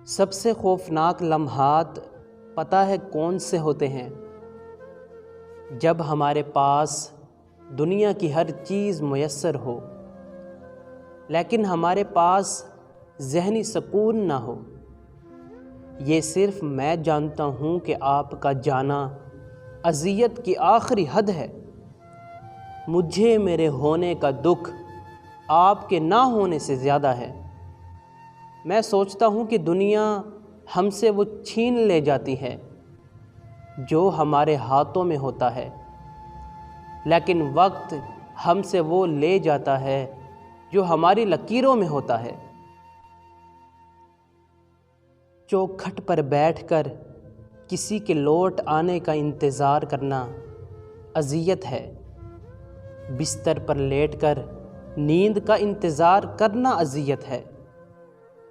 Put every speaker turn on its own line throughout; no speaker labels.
سب سے خوفناک لمحات پتہ ہے کون سے ہوتے ہیں؟ جب ہمارے پاس دنیا کی ہر چیز میسر ہو لیکن ہمارے پاس ذہنی سکون نہ ہو۔ یہ صرف میں جانتا ہوں کہ آپ کا جانا اذیت کی آخری حد ہے۔ مجھے میرے ہونے کا دکھ آپ کے نہ ہونے سے زیادہ ہے۔ میں سوچتا ہوں کہ دنیا ہم سے وہ چھین لے جاتی ہے جو ہمارے ہاتھوں میں ہوتا ہے، لیکن وقت ہم سے وہ لے جاتا ہے جو ہماری لکیروں میں ہوتا ہے۔ چوکھٹ پر بیٹھ کر کسی کے لوٹ آنے کا انتظار کرنا اذیت ہے۔ بستر پر لیٹ کر نیند کا انتظار کرنا اذیت ہے۔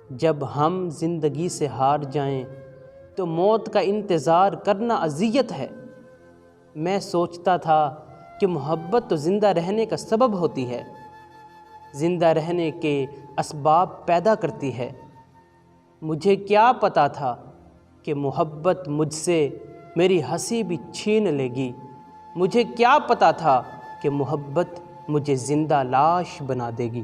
جب ہم زندگی سے ہار جائیں تو موت کا انتظار کرنا اذیت ہے۔ میں سوچتا تھا کہ محبت تو زندہ رہنے کا سبب ہوتی ہے، زندہ رہنے کے اسباب پیدا کرتی ہے۔ مجھے کیا پتا تھا کہ محبت مجھ سے میری ہنسی بھی چھین لے گی۔ مجھے کیا پتا تھا کہ محبت مجھے زندہ لاش بنا دے گی۔